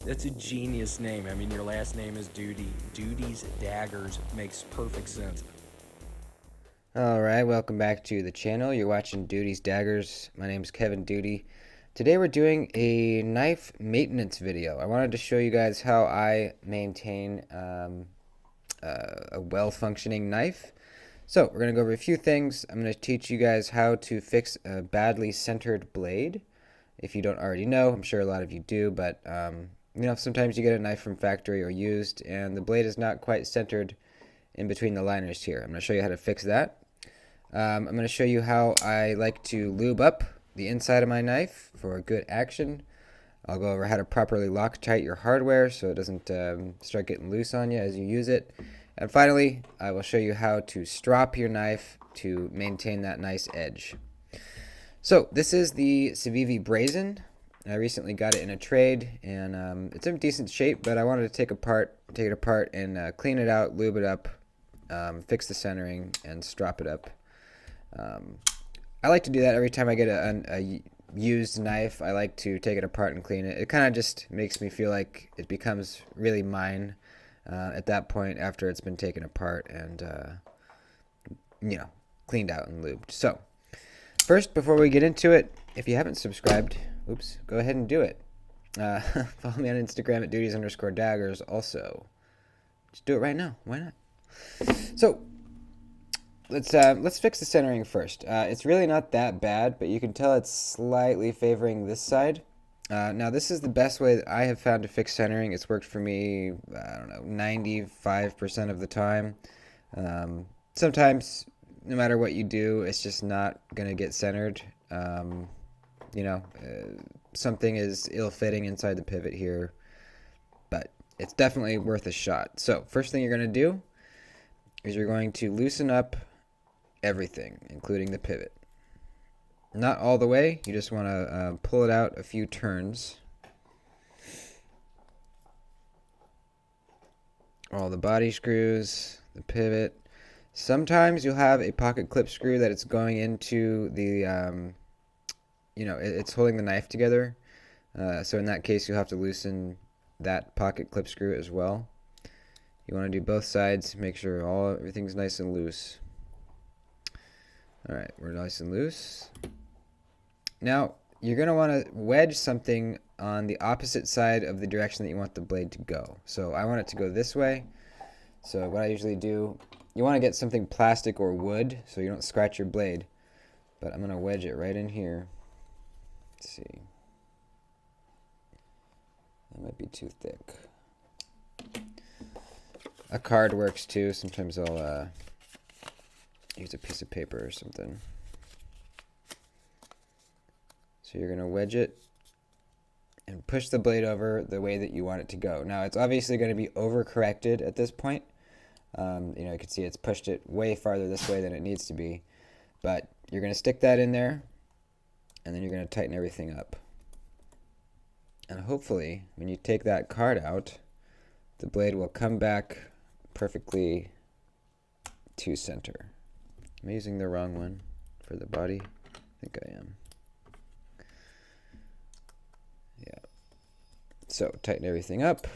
That's a genius name. I mean, your last name is Duty. Duty's Daggers makes perfect sense. Alright, welcome back to the channel. You're watching Duty's Daggers. My name is Kevin Duty. Today we're doing a knife maintenance video. I wanted to show you guys how I maintain a well-functioning knife. So we're going to go over a few things. I'm going to teach you guys how to fix a badly centered blade. If you don't already know, I'm sure a lot of you do, but sometimes you get a knife from factory or used and the blade is not quite centered in between the liners here. I'm going to show you how to fix that. I'm going to show you how I like to lube up the inside of my knife for good action. I'll go over how to properly Loctite your hardware so it doesn't start getting loose on you as you use it. And finally, I will show you how to strop your knife to maintain that nice edge. So this is the Civivi Brazen. I recently got it in a trade, and it's in decent shape, but I wanted to take it apart and clean it out, lube it up, fix the centering, and strop it up. I like to do that every time I get a used knife. I like to take it apart and clean it. It kind of just makes me feel like it becomes really mine at that point after it's been taken apart and cleaned out and lubed. So first, before we get into it, if you haven't subscribed, go ahead and do it. Follow me on Instagram at duties_daggers. Also, just do it right now. Why not? So let's fix the centering first. It's really not that bad, but you can tell it's slightly favoring this side. Now this is the best way that I have found to fix centering. It's worked for me, I don't know, 95% of the time. Sometimes, no matter what you do, it's just not gonna get centered. Something is ill-fitting inside the pivot here, but it's definitely worth a shot. So first thing you're gonna do is you're going to loosen up everything, including the pivot. Not all the way, you just want to pull it out a few turns. All the body screws, the pivot. Sometimes you'll have a pocket clip screw that it's going into the, it's holding the knife together. So in that case, you'll have to loosen that pocket clip screw as well. You want to do both sides, make sure everything's nice and loose. Alright, we're nice and loose. Now, you're going to want to wedge something on the opposite side of the direction that you want the blade to go. So I want it to go this way. So what I usually do, you want to get something plastic or wood so you don't scratch your blade. But I'm going to wedge it right in here. Let's see. That might be too thick. A card works too. Sometimes I'll use a piece of paper or something. So you're going to wedge it and push the blade over the way that you want it to go. Now it's obviously going to be overcorrected at this point. You can see it's pushed it way farther this way than it needs to be. But you're going to stick that in there, and then you're going to tighten everything up. And hopefully, when you take that card out, the blade will come back perfectly to center. Am I using the wrong one for the body? I think I am. Yeah. So tighten everything up.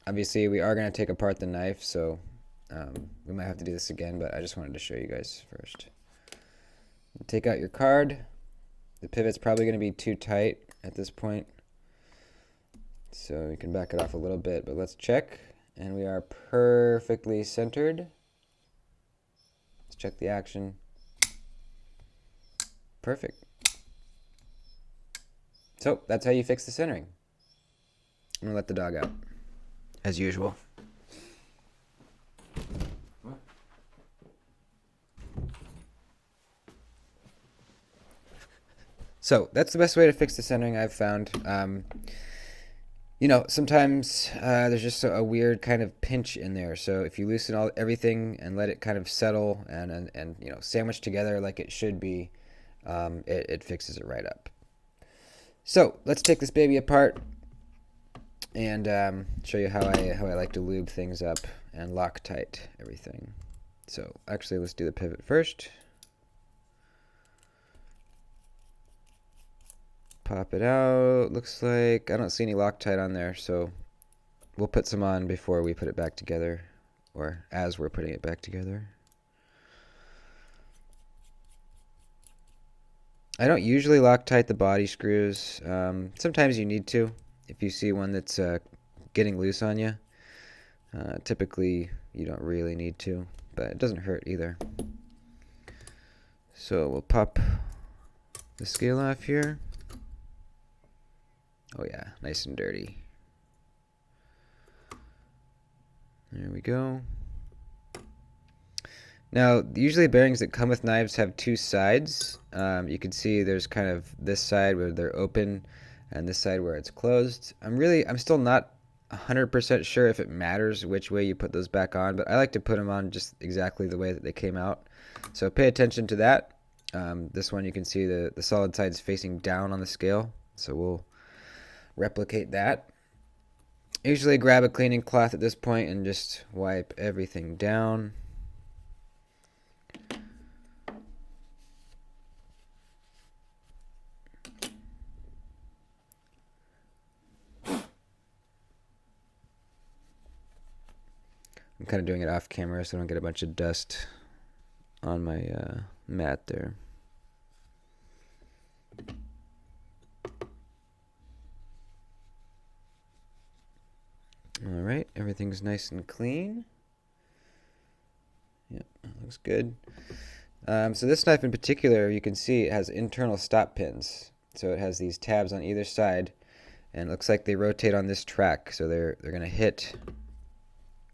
Obviously, we are going to take apart the knife, so we might have to do this again, but I just wanted to show you guys first. Take out your card. The pivot's probably going to be too tight at this point, so you can back it off a little bit, but let's check. And we are perfectly centered. Let's check the action. Perfect. So that's how you fix the centering. I'm going to let the dog out, as usual. So that's the best way to fix the centering I've found. Sometimes there's just a weird kind of pinch in there. So if you loosen everything and let it kind of settle and sandwich together like it should be, it fixes it right up. So let's take this baby apart and show you how I like to lube things up and Loctite everything. So actually, let's do the pivot first. pop it out. Looks like I don't see any LockTight on there, so we'll put some on before we put it back together, or as we're putting it back together. I don't usually LockTight the body screws. Sometimes you need to if you see one that's getting loose on you. Typically, you don't really need to, but it doesn't hurt either. So we'll pop the scale off here. Oh yeah, nice and dirty. There we go. Now, usually bearings that come with knives have two sides. You can see there's kind of this side where they're open and this side where it's closed. I'm still not 100% sure if it matters which way you put those back on, but I like to put them on just exactly the way that they came out. So pay attention to that. This one you can see the solid side is facing down on the scale, so we'll replicate that. Usually grab a cleaning cloth at this point and just wipe everything down. I'm kind of doing it off camera so I don't get a bunch of dust on my mat there. Alright, everything's nice and clean. Yep, that looks good. So this knife in particular, you can see it has internal stop pins. So it has these tabs on either side, and it looks like they rotate on this track. So they're going to hit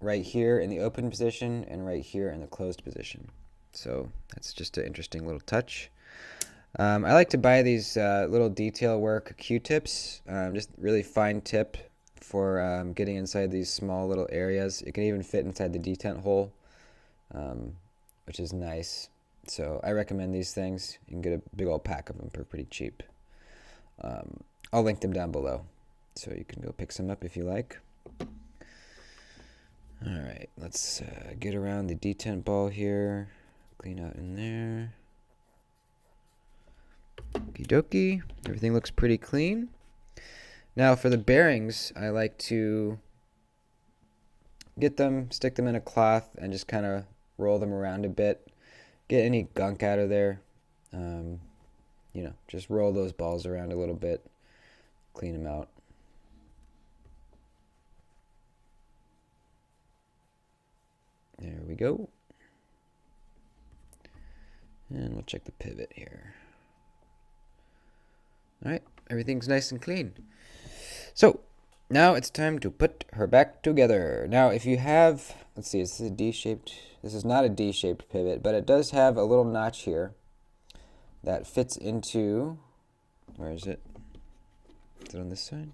right here in the open position and right here in the closed position. So that's just an interesting little touch. I like to buy these little detail work Q-tips, just really fine tip for getting inside these small little areas. It can even fit inside the detent hole, which is nice. So I recommend these things. You can get a big old pack of them for pretty cheap. I'll link them down below, so you can go pick some up if you like. Alright, let's get around the detent ball here. Clean out in there. Okie dokie. Everything looks pretty clean. Now for the bearings, I like to get them, stick them in a cloth, and just kind of roll them around a bit. Get any gunk out of there. You know, just roll those balls around a little bit. Clean them out. There we go. And we'll check the pivot here. Alright, everything's nice and clean. So, now it's time to put her back together. Now, if you have, let's see, is this a D-shaped? This is not a D-shaped pivot, but it does have a little notch here that fits into, where is it? Is it on this side?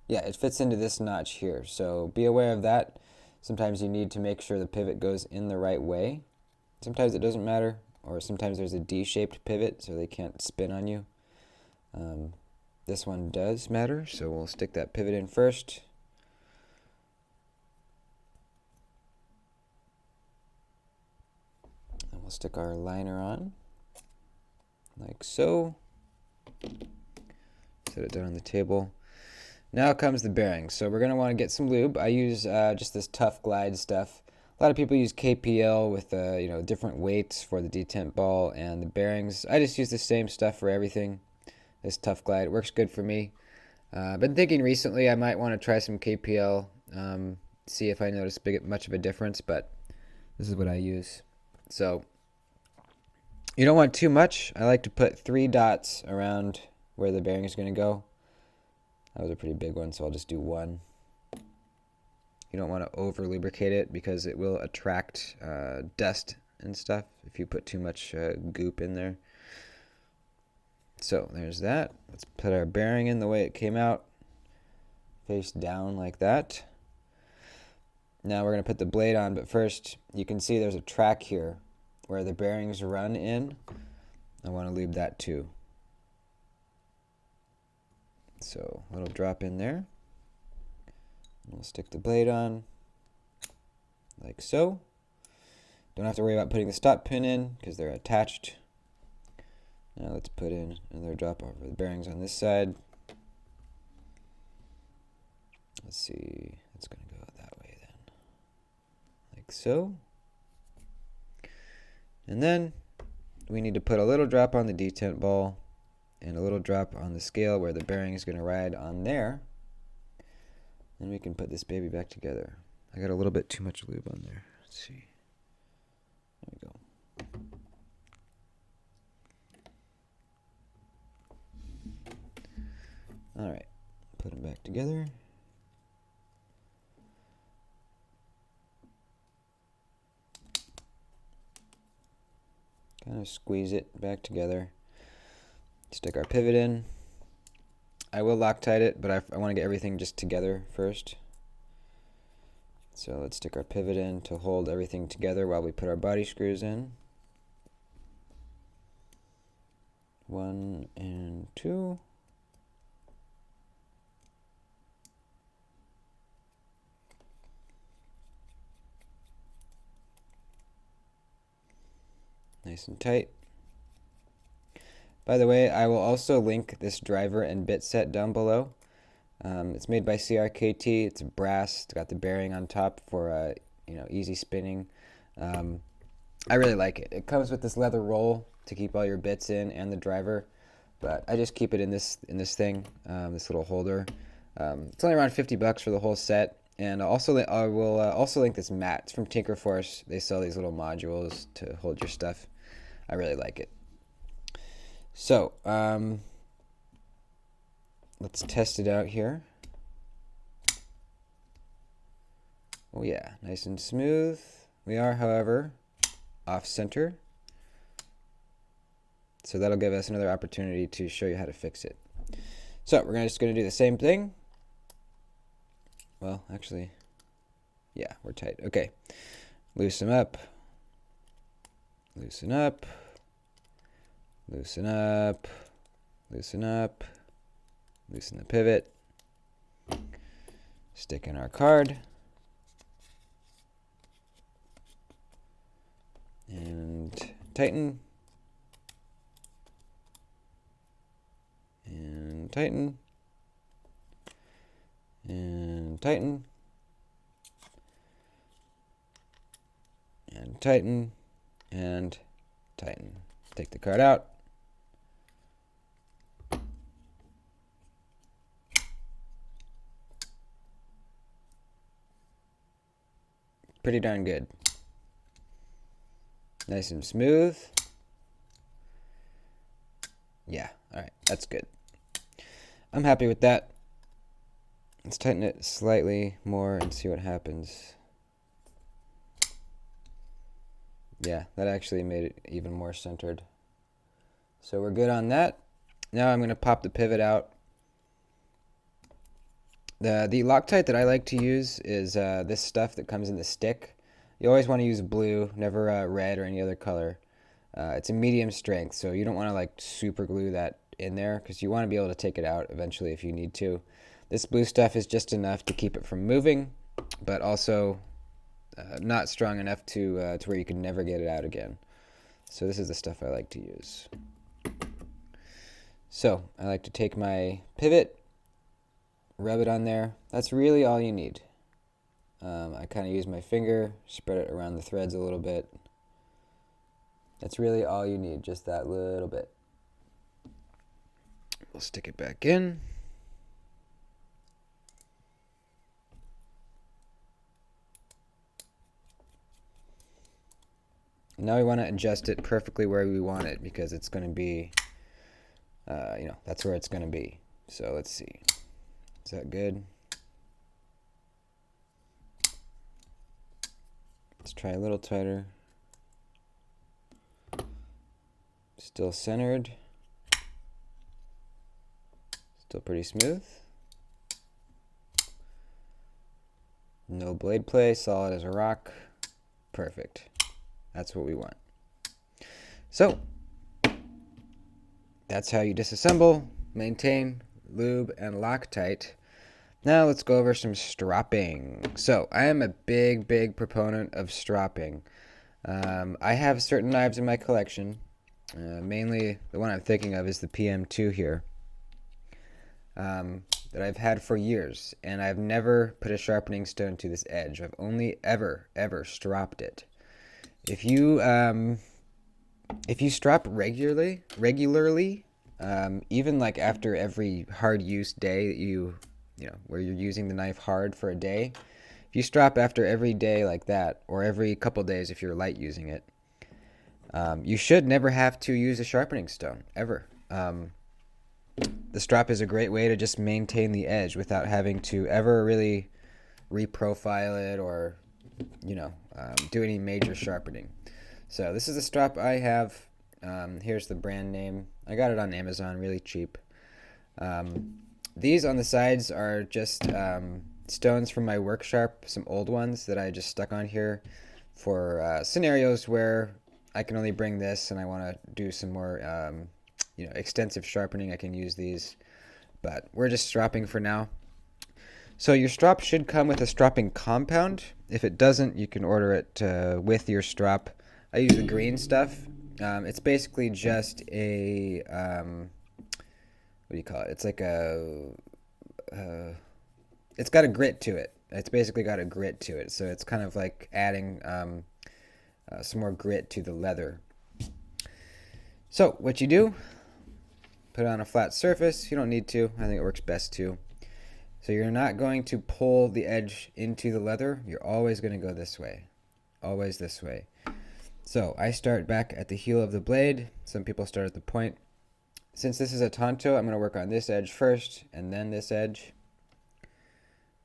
Yeah, it fits into this notch here. So be aware of that. Sometimes you need to make sure the pivot goes in the right way. Sometimes it doesn't matter, or sometimes there's a D-shaped pivot so they can't spin on you. This one does matter, so we'll stick that pivot in first. And we'll stick our liner on, like so. Set it down on the table. Now comes the bearings. So we're going to want to get some lube. I use just this Tough Glide stuff. A lot of people use KPL with you know, different weights for the detent ball and the bearings. I just use the same stuff for everything. This Tough Glide works good for me. I've been thinking recently I might want to try some KPL, see if I notice much of a difference, but this is what I use. So you don't want too much. I like to put 3 dots around where the bearing is going to go. That was a pretty big one, so I'll just do 1. You don't want to over lubricate it because it will attract dust and stuff if you put too much goop in there. So there's that. Let's put our bearing in the way it came out, face down like that. Now we're going to put the blade on, but first you can see there's a track here where the bearings run in. I want to lube that too. So a little drop in there. We'll stick the blade on like so. Don't have to worry about putting the stop pin in because they're attached. Now let's put in another drop over the bearings on this side. Let's see, it's going to go that way then, like so. And then we need to put a little drop on the detent ball and a little drop on the scale where the bearing is going to ride on there. Then we can put this baby back together. I got a little bit too much lube on there. Let's see. There we go. All right, put them back together. Kind of squeeze it back together. Stick our pivot in. I will LockTight it, but I want to get everything just together first. So let's stick our pivot in to hold everything together while we put our body screws in. 1 and 2. Nice and tight. By the way, I will also link this driver and bit set down below. It's made by CRKT. It's brass. It's got the bearing on top for easy spinning. I really like it. It comes with this leather roll to keep all your bits in and the driver, but I just keep it in this thing, this little holder. It's only around $50 for the whole set. And I will also link this mat. It's from Tinker Force. They sell these little modules to hold your stuff. I really like it. So, let's test it out here. Oh yeah, nice and smooth. We are, however, off center. So that'll give us another opportunity to show you how to fix it. So we're just going to do the same thing. Well, actually, yeah, we're tight. Okay, loosen up. Loosen up. Loosen up. Loosen up. Loosen the pivot. Stick in our card. And tighten. And tighten. And tighten. And tighten. And tighten. Take the card out. Pretty darn good. Nice and smooth. Yeah, alright, that's good. I'm happy with that. Let's tighten it slightly more and see what happens. Yeah, that actually made it even more centered. So we're good on that. Now I'm going to pop the pivot out. The LockTight that I like to use is this stuff that comes in the stick. You always want to use blue, never red or any other color. It's a medium strength, so you don't want to like super glue that in there because you want to be able to take it out eventually if you need to. This blue stuff is just enough to keep it from moving, but also not strong enough to where you can never get it out again. So this is the stuff I like to use. So I like to take my pivot, rub it on there. That's really all you need. I kind of use my finger, spread it around the threads a little bit. That's really all you need, just that little bit. We'll stick it back in. Now we want to adjust it perfectly where we want it because it's going to be, that's where it's going to be. So let's see. Is that good? Let's try a little tighter. Still centered. Still pretty smooth. No blade play, solid as a rock. Perfect. That's what we want. So, that's how you disassemble, maintain, lube, and LockTight. Now let's go over some stropping. So, I am a big proponent of stropping. I have certain knives in my collection Mainly, the one I'm thinking of is the PM2 here, that I've had for years, and I've never put a sharpening stone to this edge. I've only ever stropped it. If you strop regularly, even like after every hard use day that you know, where you're using the knife hard for a day, if you strop after every day like that, or every couple days if you're light using it, you should never have to use a sharpening stone, ever. The strop is a great way to just maintain the edge without having to ever really reprofile it or, you know, do any major sharpening. So this is the strop I have. Here's the brand name. I got it on Amazon, really cheap. These on the sides are just stones from my work sharp, some old ones that I just stuck on here for scenarios where I can only bring this and I want to do some more you know, extensive sharpening. I can use these, but we're just stropping for now. So your strop should come with a stropping compound. If it doesn't, you can order it with your strop. I use the green stuff. It's basically just a what do you call it? It's like a it's got a grit to it. It's basically got a grit to it, so it's kind of like adding some more grit to the leather. So what you do, put it on a flat surface. You don't need to. I think it works best too. So you're not going to pull the edge into the leather. You're always going to go this way. Always this way. So I start back at the heel of the blade. Some people start at the point. Since this is a tanto, I'm going to work on this edge first and then this edge.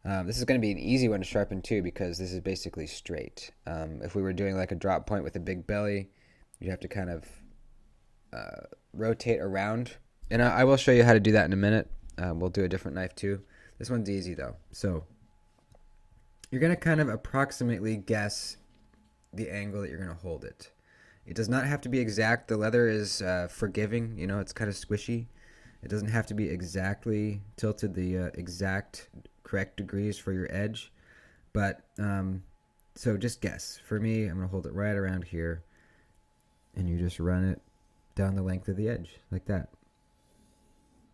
This is going to be an easy one to sharpen too because this is basically straight. If we were doing like a drop point with a big belly, you'd have to kind of rotate around. And I will show you how to do that in a minute. We'll do a different knife too. This one's easy though. So you're going to kind of approximately guess the angle that you're going to hold it. It does not have to be exact. The leather is forgiving. You know, it's kind of squishy. It doesn't have to be exactly tilted the exact correct degrees for your edge. But so just guess. For me, I'm going to hold it right around here. And you just run it down the length of the edge like that.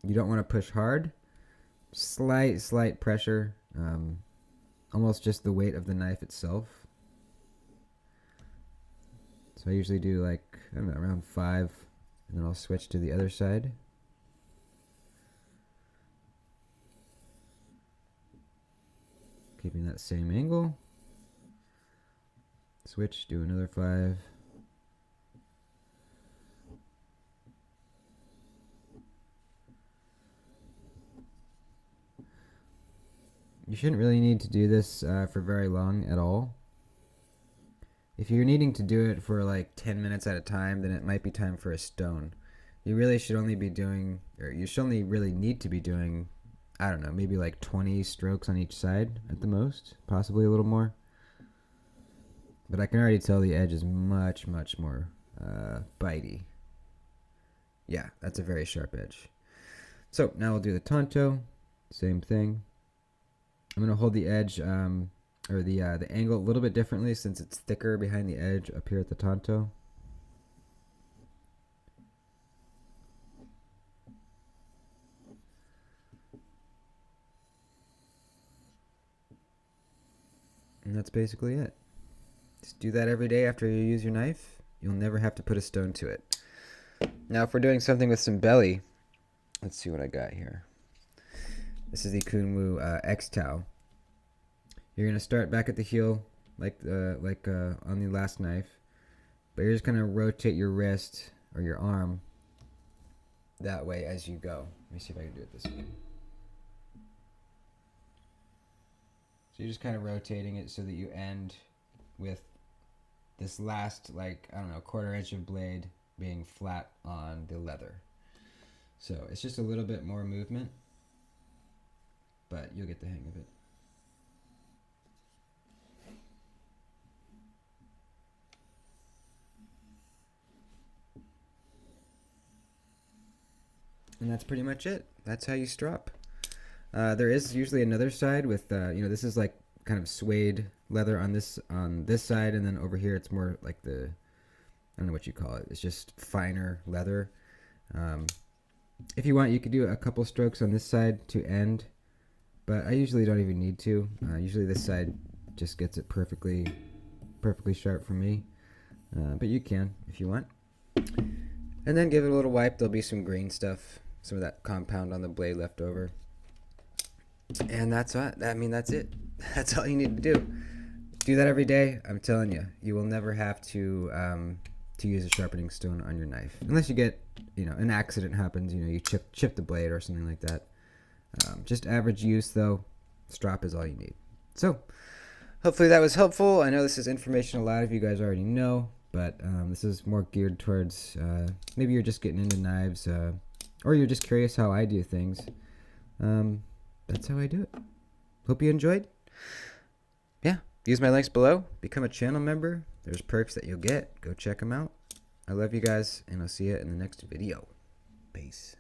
You don't want to push hard. Slight pressure. Almost just the weight of the knife itself. So I usually do like, I don't know, around 5, and then I'll switch to the other side. Keeping that same angle. Switch, do another 5. You shouldn't really need to do this for very long at all. If you're needing to do it for like 10 minutes at a time, then it might be time for a stone. You really should only be doing, or you should only really need to be doing, I don't know, maybe like 20 strokes on each side at the most, possibly a little more. But I can already tell the edge is much more bitey. Yeah, that's a very sharp edge. So now we'll do the tanto, same thing. I'm going to hold the edge, or the angle a little bit differently since it's thicker behind the edge up here at the tanto. And that's basically it. Just do that every day after you use your knife. You'll never have to put a stone to it. Now if we're doing something with some belly, let's see what I got here. This is the Kunwu X-Tau. You're going to start back at the heel like on the last knife. But you're just going to rotate your wrist or your arm that way as you go. Let me see if I can do it this way. So you're just kind of rotating it so that you end with this last, like, I don't know, 1/4 inch of blade being flat on the leather. So it's just a little bit more movement, but you'll get the hang of it. And that's pretty much it. That's how you strop. There is usually another side with, you know, this is like kind of suede leather on this side, and then over here it's more like the don't know what you call it. It's just finer leather. If you want, you could do a couple strokes on this side to end, but I usually don't even need to. Usually this side just gets it perfectly sharp for me, but you can if you want. And then give it a little wipe. There'll be some green stuff, some of that compound on the blade left over. And that's what, I mean, that's it. That's all you need to do. Do that every day. I'm telling you, you will never have to use a sharpening stone on your knife, unless you get, an accident happens. You chip the blade or something like that. Just average use though. Strop is all you need. So hopefully that was helpful. I know this is information a lot of you guys already know, but this is more geared towards maybe you're just getting into knives, or you're just curious how I do things. That's how I do it. Hope you enjoyed. Yeah, use my links below. Become a channel member. There's perks that you'll get. Go check them out. I love you guys, and I'll see you in the next video. Peace.